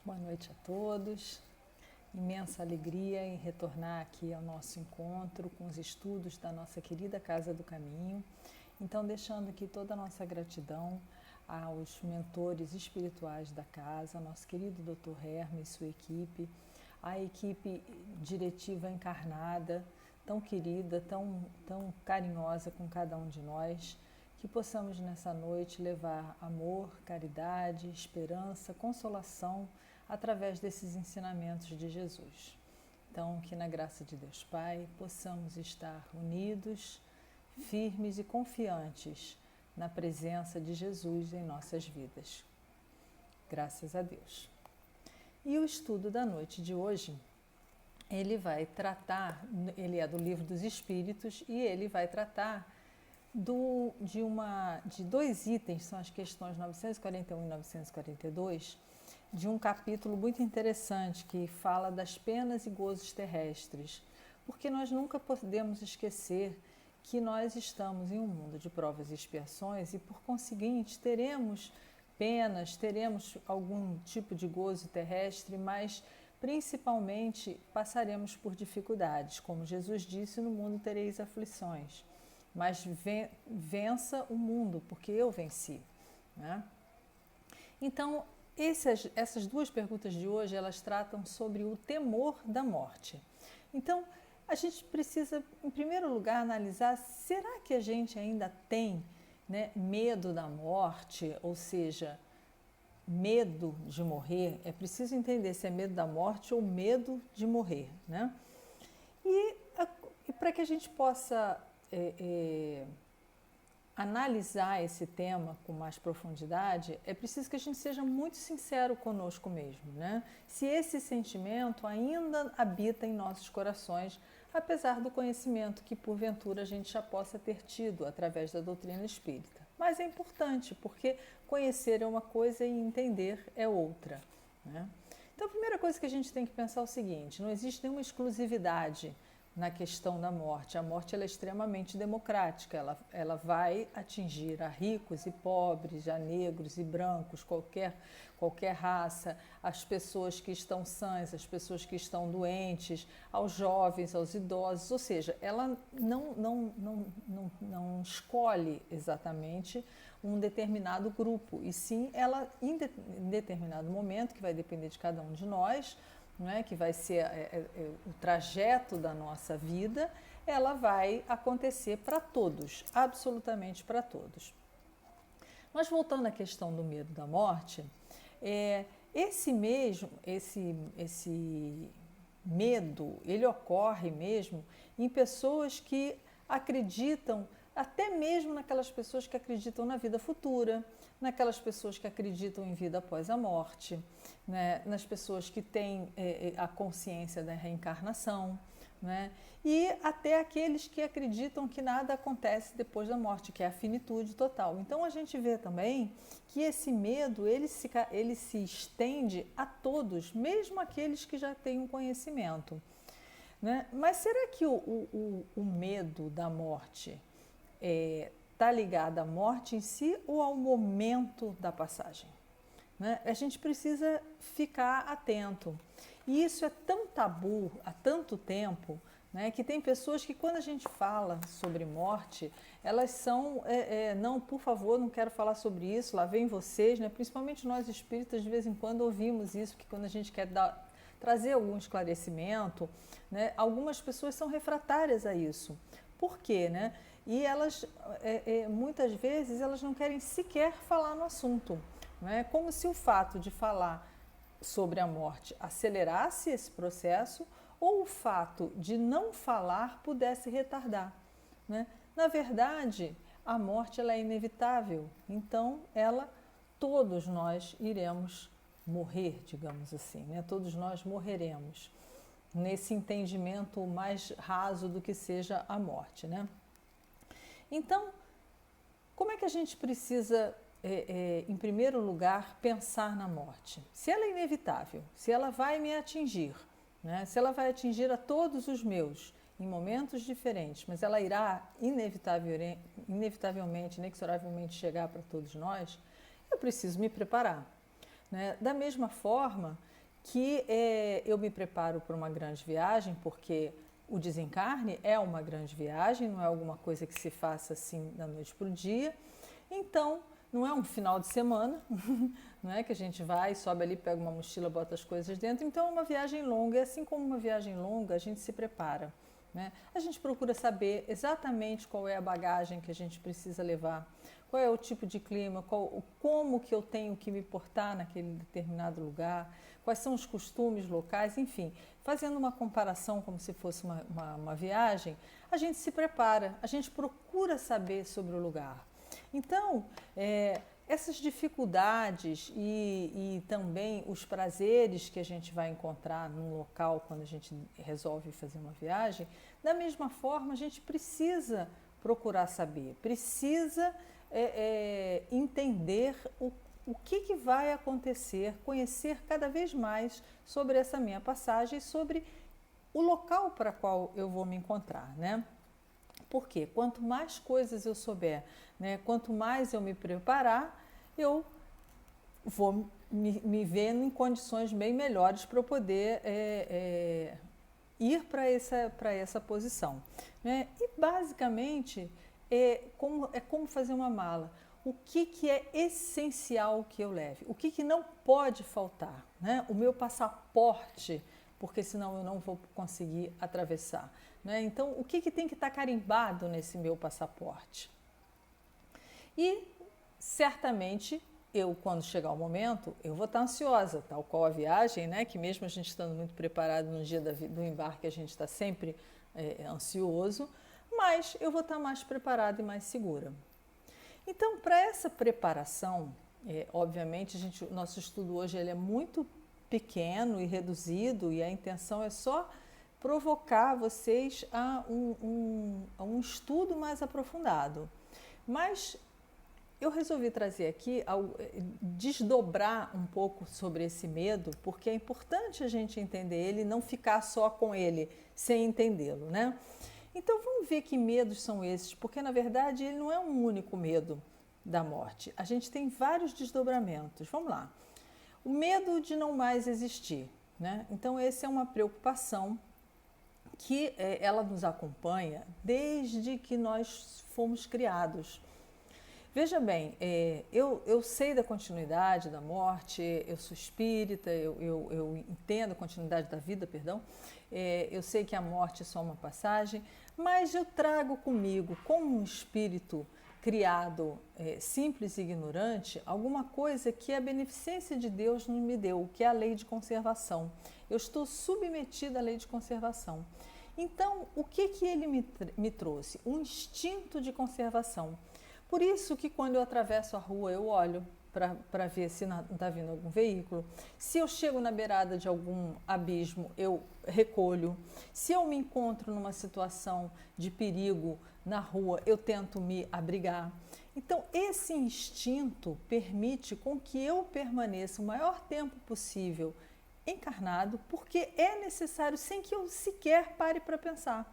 Boa noite a todos. Imensa alegria em retornar aqui ao nosso encontro com os estudos da nossa querida Casa do Caminho. Então, deixando aqui toda a nossa gratidão aos mentores espirituais da casa, nosso querido Dr. Hermes e sua equipe, a equipe diretiva encarnada, tão querida, tão carinhosa com cada um de nós, que possamos nessa noite levar amor, caridade, esperança, consolação através desses ensinamentos de Jesus. Então, que na graça de Deus Pai possamos estar unidos, firmes e confiantes na presença de Jesus em nossas vidas. Graças a Deus. E o estudo da noite de hoje, ele vai tratar, ele é do Livro dos Espíritos e ele vai tratar de dois itens, são as questões 941 e 942, de um capítulo muito interessante que fala das penas e gozos terrestres, porque nós nunca podemos esquecer que nós estamos em um mundo de provas e expiações e, por conseguinte, teremos penas, teremos algum tipo de gozo terrestre, mas principalmente passaremos por dificuldades. Como Jesus disse, no mundo tereis aflições, mas vença o mundo, porque eu venci, né? Então, essas duas perguntas de hoje, elas tratam sobre o temor da morte. Então, a gente precisa, em primeiro lugar, analisar, será que a gente ainda tem, né, medo da morte, ou seja, medo de morrer? É preciso entender se é medo da morte ou medo de morrer, né? E para que a gente possa analisar esse tema com mais profundidade, é preciso que a gente seja muito sincero conosco mesmo, né? Se esse sentimento ainda habita em nossos corações, apesar do conhecimento que porventura a gente já possa ter tido através da doutrina espírita. Mas é importante, porque conhecer é uma coisa e entender é outra, né? Então, a primeira coisa que a gente tem que pensar é o seguinte: não existe nenhuma exclusividade na questão da morte. A morte ela é extremamente democrática, ela vai atingir a ricos e pobres, a negros e brancos, qualquer raça, as pessoas que estão sãs, as pessoas que estão doentes, aos jovens, aos idosos, ou seja, ela não escolhe exatamente um determinado grupo, e sim ela, em determinado momento, que vai depender de cada um de nós, né, que vai ser o trajeto da nossa vida, ela vai acontecer para todos, absolutamente para todos. Mas voltando à questão do medo da morte, esse medo, ele ocorre mesmo em pessoas que acreditam, até mesmo naquelas pessoas que acreditam na vida futura, naquelas pessoas que acreditam em vida após a morte, né, nas pessoas que têm a consciência da reencarnação, né, e até aqueles que acreditam que nada acontece depois da morte, que é a finitude total. Então a gente vê também que esse medo ele se estende a todos, mesmo aqueles que já têm um conhecimento, né? Mas será que o medo da morte está ligado à morte em si ou ao momento da passagem, né? A gente precisa ficar atento. E isso é tão tabu há tanto tempo, né, que tem pessoas que, quando a gente fala sobre morte, elas são, não, por favor, não quero falar sobre isso, lá vem vocês, né? Principalmente nós espíritas, de vez em quando ouvimos isso, que quando a gente quer trazer algum esclarecimento, né, algumas pessoas são refratárias a isso. Por quê, né? E elas, muitas vezes, elas não querem sequer falar no assunto, né? Como se o fato de falar sobre a morte acelerasse esse processo ou o fato de não falar pudesse retardar, né? Na verdade, a morte ela é inevitável, então todos nós iremos morrer, digamos assim, né? Todos nós morreremos, nesse entendimento mais raso do que seja a morte, né? Então, como é que a gente precisa, em primeiro lugar, pensar na morte? Se ela é inevitável, se ela vai me atingir, né? Se ela vai atingir a todos os meus, em momentos diferentes, mas ela irá inevitavelmente, inexoravelmente chegar para todos nós, eu preciso me preparar, né? Da mesma forma que eu me preparo para uma grande viagem, porque o desencarne é uma grande viagem, não é alguma coisa que se faça assim da noite para o dia. Então, não é um final de semana, não é que a gente vai, sobe ali, pega uma mochila, bota as coisas dentro. Então, é uma viagem longa, e assim como uma viagem longa, a gente se prepara. Né? A gente procura saber exatamente qual é a bagagem que a gente precisa levar, qual é o tipo de clima, como que eu tenho que me portar naquele determinado lugar, quais são os costumes locais, enfim. Fazendo uma comparação como se fosse uma viagem, a gente se prepara, a gente procura saber sobre o lugar. Então, essas dificuldades e também os prazeres que a gente vai encontrar num local quando a gente resolve fazer uma viagem, da mesma forma a gente precisa procurar saber, precisa entender o que vai acontecer, conhecer cada vez mais sobre essa minha passagem, sobre o local para qual eu vou me encontrar, né? Porque quanto mais coisas eu souber, né, quanto mais eu me preparar, eu vou me ver em condições bem melhores para eu poder ir para essa posição. Né? E basicamente é como fazer uma mala. O que é essencial que eu leve? O que não pode faltar? Né? O meu passaporte, porque senão eu não vou conseguir atravessar. Né? Então, o que tem que estar carimbado nesse meu passaporte? E certamente eu, quando chegar o momento, eu vou estar ansiosa, tal qual a viagem, né? Que mesmo a gente estando muito preparado no dia do embarque, a gente está sempre ansioso, mas eu vou estar mais preparada e mais segura. Então, para essa preparação, obviamente, nosso estudo hoje ele é muito pequeno e reduzido e a intenção é só provocar vocês a um estudo mais aprofundado. Mas eu resolvi trazer aqui, desdobrar um pouco sobre esse medo, porque é importante a gente entender ele e não ficar só com ele, sem entendê-lo, né? Então vamos ver que medos são esses, porque na verdade ele não é um único medo da morte. A gente tem vários desdobramentos. Vamos lá. O medo de não mais existir, né? Então essa é uma preocupação que ela nos acompanha desde que nós fomos criados. Veja bem, eu sei da continuidade da morte, eu sou espírita, eu entendo a continuidade da vida, perdão, eu sei que a morte é só uma passagem, mas eu trago comigo, como um espírito criado simples e ignorante, alguma coisa que a beneficência de Deus não me deu, que é a lei de conservação. Eu estou submetida à lei de conservação. Então, o que ele me trouxe? Um instinto de conservação. Por isso que quando eu atravesso a rua, eu olho para ver se não está vindo algum veículo. Se eu chego na beirada de algum abismo, eu recolho. Se eu me encontro numa situação de perigo na rua, eu tento me abrigar. Então, esse instinto permite com que eu permaneça o maior tempo possível encarnado, porque é necessário sem que eu sequer pare para pensar.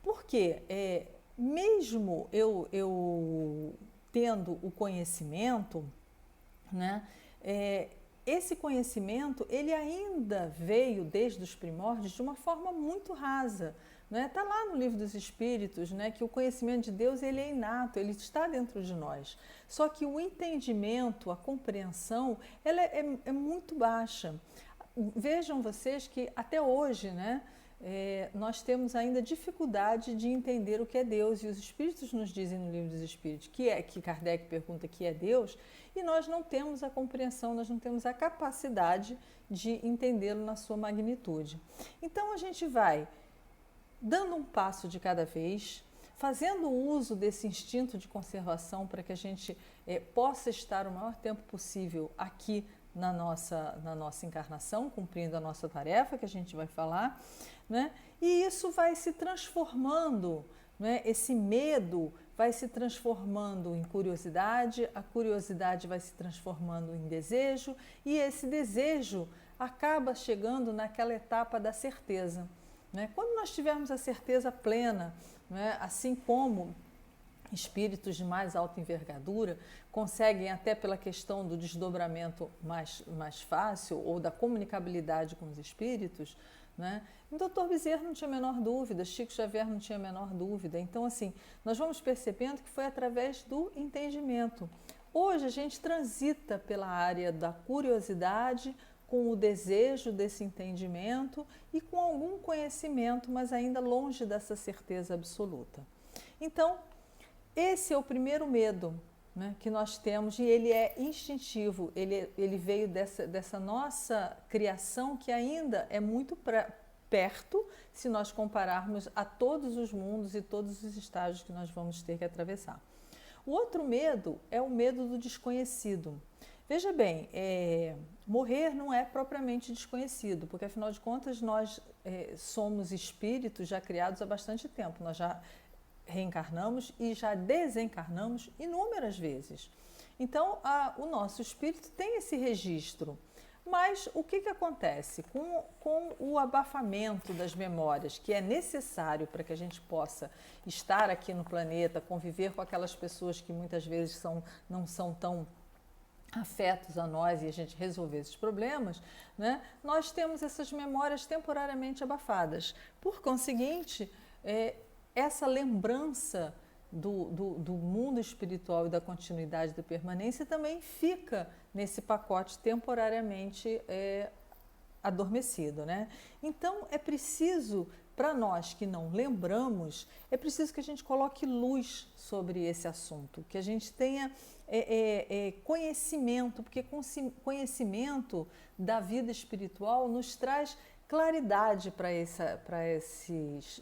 Porque mesmo eu tendo o conhecimento, né, esse conhecimento ele ainda veio desde os primórdios de uma forma muito rasa. Está lá no Livro dos Espíritos, né, que o conhecimento de Deus ele é inato, ele está dentro de nós. Só que o entendimento, a compreensão, ela é muito baixa. Vejam vocês que até hoje, né, nós temos ainda dificuldade de entender o que é Deus, e os Espíritos nos dizem no Livro dos Espíritos que Kardec pergunta que é Deus, e nós não temos a compreensão, nós não temos a capacidade de entendê-lo na sua magnitude. Então a gente vai dando um passo de cada vez, fazendo uso desse instinto de conservação para que a gente possa estar o maior tempo possível aqui na nossa encarnação, cumprindo a nossa tarefa que a gente vai falar, né? E isso vai se transformando, né? Esse medo vai se transformando em curiosidade, a curiosidade vai se transformando em desejo, e esse desejo acaba chegando naquela etapa da certeza. Né? Quando nós tivermos a certeza plena, né? Assim como espíritos de mais alta envergadura conseguem, até pela questão do desdobramento mais fácil ou da comunicabilidade com os espíritos, né? O Dr. Bezerra não tinha a menor dúvida, Chico Xavier não tinha a menor dúvida. Então, assim, nós vamos percebendo que foi através do entendimento. Hoje a gente transita pela área da curiosidade, com o desejo desse entendimento e com algum conhecimento, mas ainda longe dessa certeza absoluta. Então, esse é o primeiro medo, né, que nós temos, e ele é instintivo, ele veio dessa nossa criação, que ainda é muito perto, se nós compararmos a todos os mundos e todos os estágios que nós vamos ter que atravessar. O outro medo é o medo do desconhecido. Veja bem, morrer não é propriamente desconhecido, porque afinal de contas nós somos espíritos já criados há bastante tempo, nós já reencarnamos e já desencarnamos inúmeras vezes. Então, o nosso espírito tem esse registro. Mas o que acontece? Com o abafamento das memórias, que é necessário para que a gente possa estar aqui no planeta, conviver com aquelas pessoas que muitas vezes não são tão afetos a nós e a gente resolver esses problemas, né? Nós temos essas memórias temporariamente abafadas. Por conseguinte, essa lembrança do mundo espiritual e da continuidade da permanência também fica nesse pacote temporariamente adormecido, né? Então é preciso, para nós que não lembramos, é preciso que a gente coloque luz sobre esse assunto, que a gente tenha conhecimento, porque conhecimento da vida espiritual nos traz claridade para esses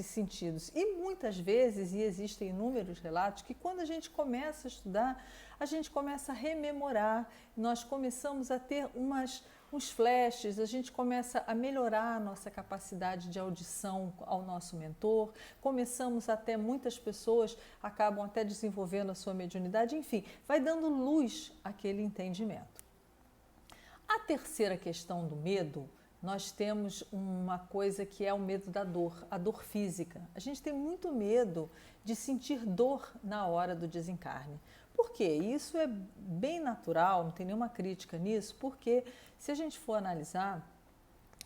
sentidos. E muitas vezes, e existem inúmeros relatos, que quando a gente começa a estudar, a gente começa a rememorar, nós começamos a ter uns flashes, a gente começa a melhorar a nossa capacidade de audição ao nosso mentor, começamos até, muitas pessoas acabam até desenvolvendo a sua mediunidade, enfim, vai dando luz àquele entendimento. A terceira questão do medo, nós temos uma coisa que é o medo da dor, a dor física. A gente tem muito medo de sentir dor na hora do desencarne. Por quê? Isso é bem natural, não tem nenhuma crítica nisso, porque se a gente for analisar,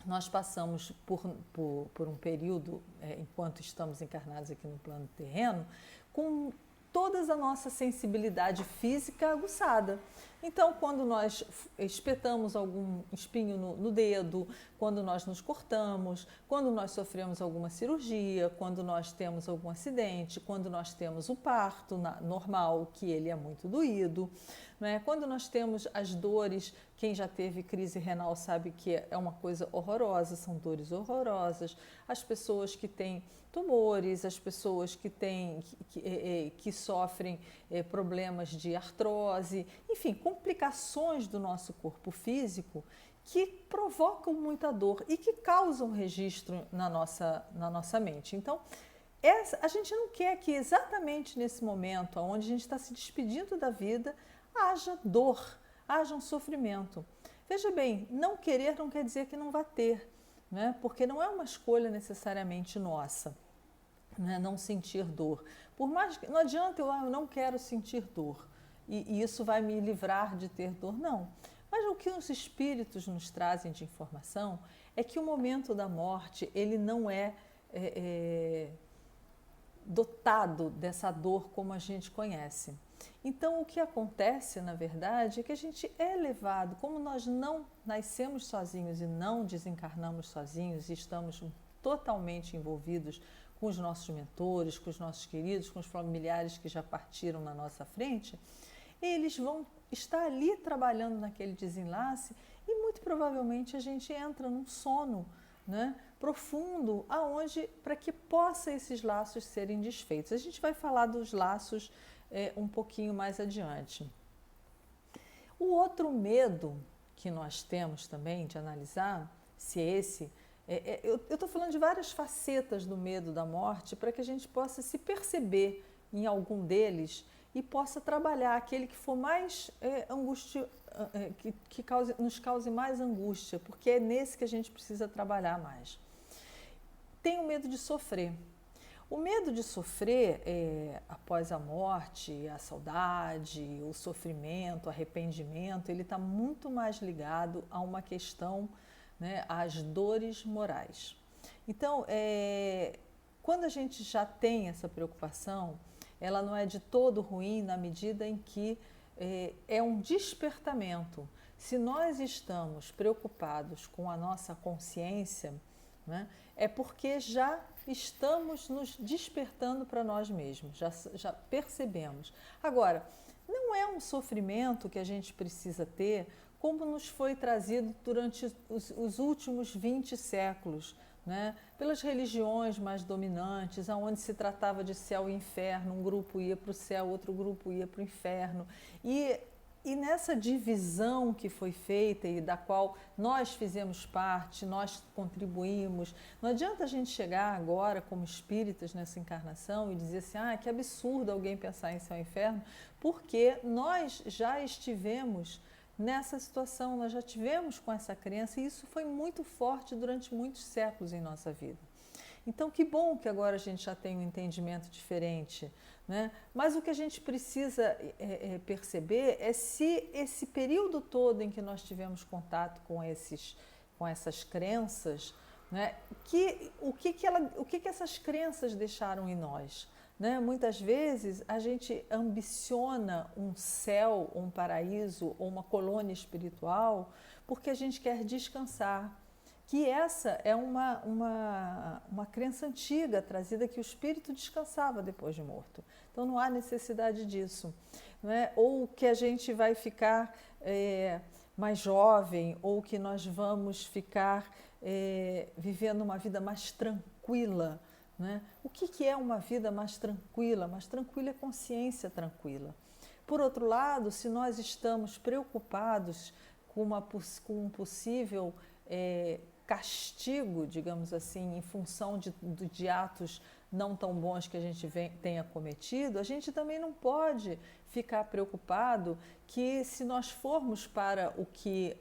nós passamos por um período, enquanto estamos encarnados aqui no plano terreno, com toda a nossa sensibilidade física aguçada. Então, quando nós espetamos algum espinho no dedo, quando nós nos cortamos, quando nós sofremos alguma cirurgia, quando nós temos algum acidente, quando nós temos o parto normal, que ele é muito doído, né? Quando nós temos as dores, quem já teve crise renal sabe que é uma coisa horrorosa, são dores horrorosas. As pessoas que têm tumores, as pessoas que sofrem problemas de artrose, enfim, complicações do nosso corpo físico que provocam muita dor e que causam registro na nossa mente. Então, a gente não quer que exatamente nesse momento, onde a gente está se despedindo da vida, haja dor, haja um sofrimento. Veja bem, não querer não quer dizer que não vai ter, né? Porque não é uma escolha necessariamente nossa, né? Não sentir dor. Por mais que não adianta eu não quero sentir dor e isso vai me livrar de ter dor, não. Mas o que os espíritos nos trazem de informação é que o momento da morte ele não é dotado dessa dor como a gente conhece. Então, o que acontece, na verdade, é que a gente é levado, como nós não nascemos sozinhos e não desencarnamos sozinhos e estamos totalmente envolvidos com os nossos mentores, com os nossos queridos, com os familiares que já partiram na nossa frente, eles vão estar ali trabalhando naquele desenlace e muito provavelmente a gente entra num sono, né, profundo, aonde para que possa esses laços serem desfeitos. A gente vai falar dos laços um pouquinho mais adiante. O outro medo que nós temos também de analisar, se esse... eu estou falando de várias facetas do medo da morte para que a gente possa se perceber em algum deles e possa trabalhar aquele que for mais nos cause mais angústia, porque é nesse que a gente precisa trabalhar mais. Tem o medo de sofrer. O medo de sofrer após a morte, a saudade, o sofrimento, o arrependimento, ele está muito mais ligado a uma questão, né, às dores morais. Então, quando a gente já tem essa preocupação, ela não é de todo ruim na medida em que é um despertamento. Se nós estamos preocupados com a nossa consciência, né, é porque já estamos nos despertando para nós mesmos, já percebemos. Agora, não é um sofrimento que a gente precisa ter como nos foi trazido durante os últimos 20 séculos, né? Pelas religiões mais dominantes, onde se tratava de céu e inferno, um grupo ia para o céu, outro grupo ia para o inferno. E nessa divisão que foi feita e da qual nós fizemos parte, nós contribuímos, não adianta a gente chegar agora como espíritas nessa encarnação e dizer assim, que absurdo alguém pensar em céu e inferno, porque nós já estivemos nessa situação, nós já tivemos com essa crença e isso foi muito forte durante muitos séculos em nossa vida. Então, que bom que agora a gente já tem um entendimento diferente, né? Mas o que a gente precisa perceber é se esse período todo em que nós tivemos contato com essas crenças, né, o que essas crenças deixaram em nós. Né? Muitas vezes a gente ambiciona um céu, um paraíso ou uma colônia espiritual porque a gente quer descansar. Que essa é uma crença antiga trazida que o espírito descansava depois de morto. Então não há necessidade disso. Né? Ou que a gente vai ficar mais jovem, ou que nós vamos ficar vivendo uma vida mais tranquila. Né? O que é uma vida mais tranquila? Mais tranquila é consciência tranquila. Por outro lado, se nós estamos preocupados com um possível castigo, digamos assim, em função de atos não tão bons que a gente tenha cometido, a gente também não pode ficar preocupado que se nós formos para o que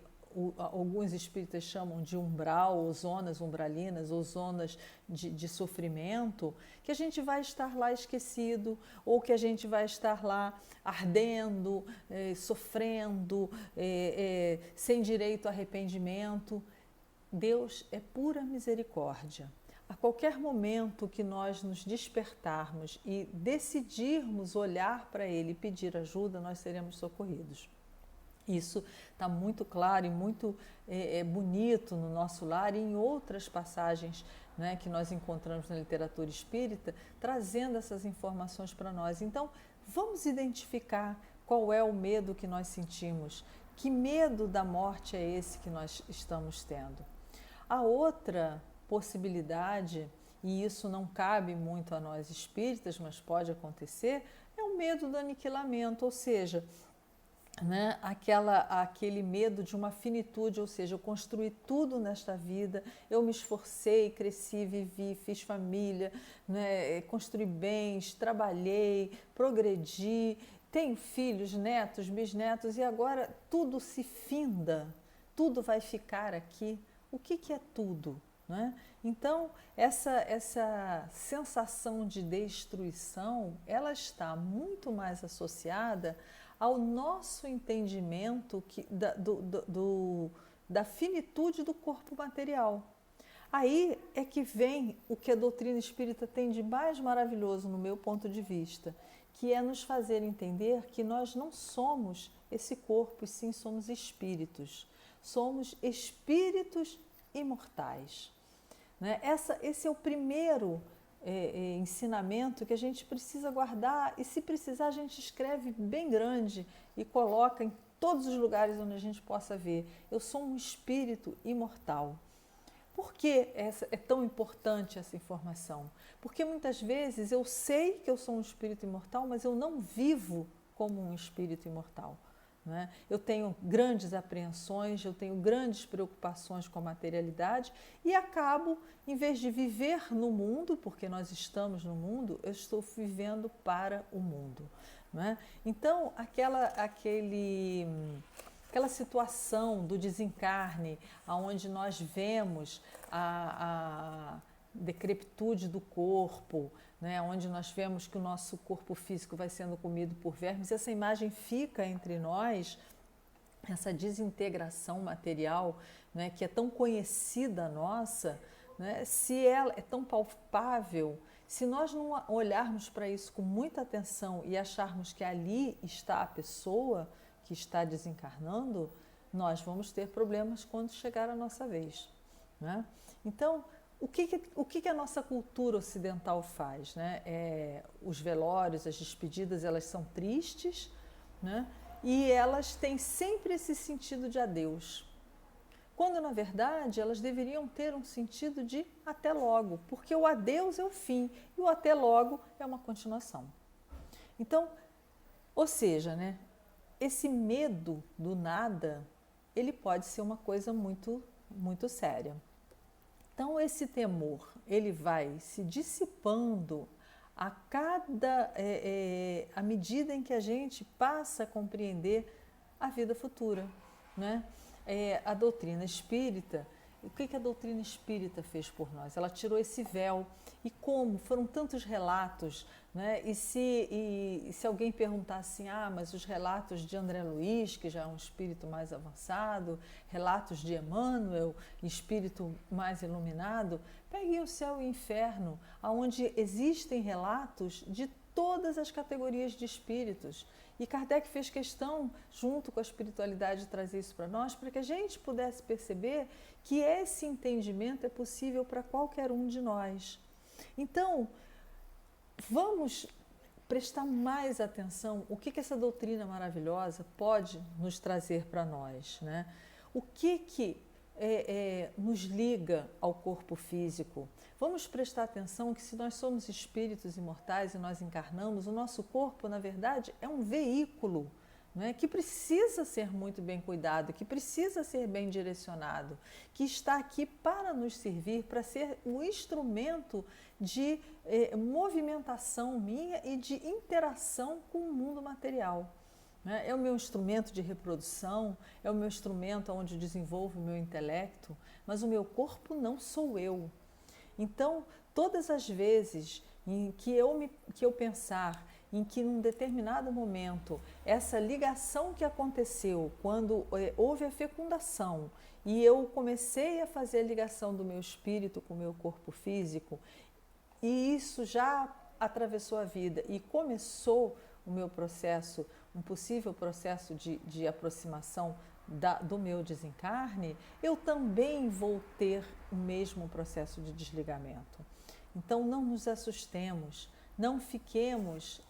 alguns espíritas chamam de umbral, ou zonas umbralinas, ou zonas de sofrimento, que a gente vai estar lá esquecido, ou que a gente vai estar lá ardendo, sofrendo, sem direito a arrependimento. Deus é pura misericórdia. A qualquer momento que nós nos despertarmos e decidirmos olhar para Ele e pedir ajuda, nós seremos socorridos. Isso está muito claro e muito bonito no nosso lar e em outras passagens, né, que nós encontramos na literatura espírita, trazendo essas informações para nós. Então, vamos identificar qual é o medo que nós sentimos. Que medo da morte é esse que nós estamos tendo? A outra possibilidade, e isso não cabe muito a nós espíritas, mas pode acontecer, é o medo do aniquilamento, ou seja, né, aquele medo de uma finitude, ou seja, eu construí tudo nesta vida, eu me esforcei, cresci, vivi, fiz família, né, construí bens, trabalhei, progredi, tenho filhos, netos, bisnetos e agora tudo se finda, tudo vai ficar aqui. O que é tudo? Né? Então, essa sensação de destruição, ela está muito mais associada ao nosso entendimento da finitude do corpo material. Aí é que vem o que a doutrina espírita tem de mais maravilhoso, no meu ponto de vista, que é nos fazer entender que nós não somos esse corpo, e sim somos espíritos. Somos espíritos imortais. Né? Esse é o primeiro ensinamento que a gente precisa guardar e, se precisar, a gente escreve bem grande e coloca em todos os lugares onde a gente possa ver. Eu sou um espírito imortal. Por que é tão importante essa informação? Porque muitas vezes eu sei que eu sou um espírito imortal, mas eu não vivo como um espírito imortal. Né? Eu tenho grandes apreensões, eu tenho grandes preocupações com a materialidade e acabo, em vez de viver no mundo, porque nós estamos no mundo, eu estou vivendo para o mundo. Né? Então, aquela situação do desencarne, onde nós vemos decrepitude do corpo, né, onde nós vemos que o nosso corpo físico vai sendo comido por vermes, essa imagem fica entre nós, essa desintegração material, né, que é tão conhecida nossa, né, se ela é tão palpável, se nós não olharmos para isso com muita atenção e acharmos que ali está a pessoa que está desencarnando, nós vamos ter problemas quando chegar a nossa vez, né? Então, o que a nossa cultura ocidental faz, né? Os velórios, as despedidas, elas são tristes, né? E elas têm sempre esse sentido de adeus, quando na verdade elas deveriam ter um sentido de até logo, porque o adeus é o fim e o até logo é uma continuação. Então, ou seja, né, esse medo do nada, ele pode ser uma coisa muito, muito séria. Então, esse temor, ele vai se dissipando à medida em que a gente passa a compreender a vida futura, né? A doutrina espírita, o que a doutrina espírita fez por nós? Ela tirou esse véu. E como? Foram tantos relatos, né? E se alguém perguntar assim, mas os relatos de André Luiz, que já é um espírito mais avançado, relatos de Emmanuel, espírito mais iluminado, peguem o céu e o inferno, onde existem relatos de todas as categorias de espíritos. E Kardec fez questão, junto com a espiritualidade, de trazer isso para nós, para que a gente pudesse perceber que esse entendimento é possível para qualquer um de nós. Então, vamos prestar mais atenção o que essa doutrina maravilhosa pode nos trazer para nós, né? O que nos liga ao corpo físico. Vamos prestar atenção que se nós somos espíritos imortais e nós encarnamos, o nosso corpo, na verdade, é um veículo, né, que precisa ser muito bem cuidado, que precisa ser bem direcionado, que está aqui para nos servir, para ser um instrumento de movimentação minha e de interação com o mundo material. É o meu instrumento de reprodução, é o meu instrumento onde eu desenvolvo o meu intelecto, mas o meu corpo não sou eu. Então, todas as vezes em que eu pensar em que num determinado momento essa ligação que aconteceu quando houve a fecundação e eu comecei a fazer a ligação do meu espírito com o meu corpo físico, e isso já atravessou a vida e começou o meu processo, um possível processo de aproximação do meu desencarne, eu também vou ter o mesmo processo de desligamento. Então, não nos assustemos, não fiquemos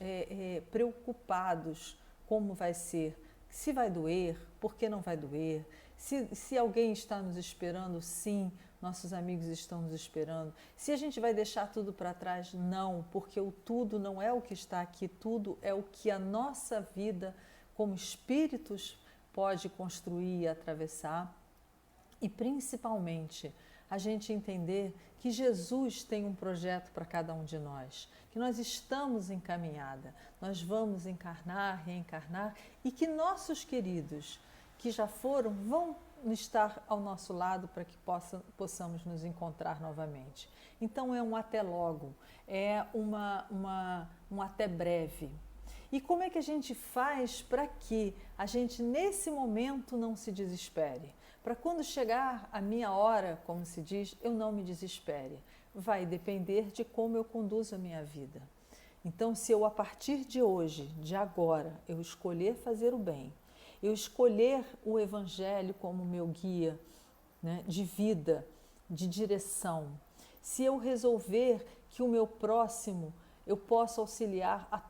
preocupados como vai ser, se vai doer, por que não vai doer, se alguém está nos esperando, sim, nossos amigos estão nos esperando. Se a gente vai deixar tudo para trás, não, porque o tudo não é o que está aqui, tudo é o que a nossa vida como espíritos pode construir e atravessar. E principalmente a gente entender que Jesus tem um projeto para cada um de nós, que nós estamos em caminhada, nós vamos encarnar, reencarnar e que nossos queridos que já foram vão estar ao nosso lado para que possamos nos encontrar novamente. Então é um até logo, é um até breve. E como é que a gente faz para que a gente nesse momento não se desespere? Para quando chegar a minha hora, como se diz, eu não me desespere. Vai depender de como eu conduzo a minha vida. Então, se eu a partir de hoje, de agora, eu escolher fazer o bem, eu escolher o Evangelho como meu guia, né, de vida, de direção, se eu resolver que o meu próximo eu posso auxiliar a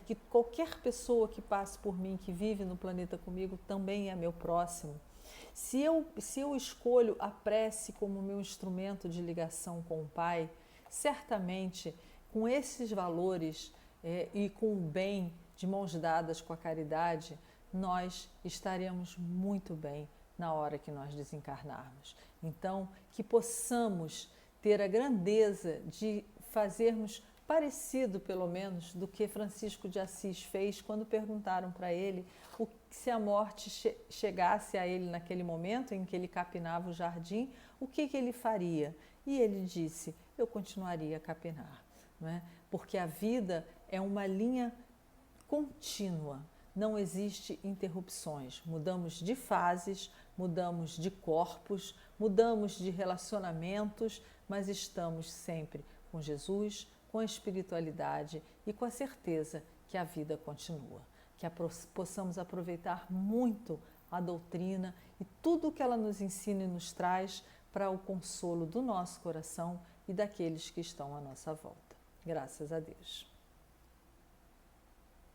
que qualquer pessoa que passe por mim, que vive no planeta comigo, também é meu próximo. Se eu escolho a prece como meu instrumento de ligação com o Pai, certamente com esses valores e com o bem de mãos dadas com a caridade, nós estaremos muito bem na hora que nós desencarnarmos. Então, que possamos ter a grandeza de fazermos parecido, pelo menos, do que Francisco de Assis fez quando perguntaram para ele se a morte chegasse a ele naquele momento em que ele capinava o jardim, o que ele faria? E ele disse, eu continuaria a capinar, não é? Porque a vida é uma linha contínua, não existe interrupções. Mudamos de fases, mudamos de corpos, mudamos de relacionamentos, mas estamos sempre com Jesus, com a espiritualidade e com a certeza que a vida continua. Que possamos aproveitar muito a doutrina e tudo o que ela nos ensina e nos traz para o consolo do nosso coração e daqueles que estão à nossa volta. Graças a Deus.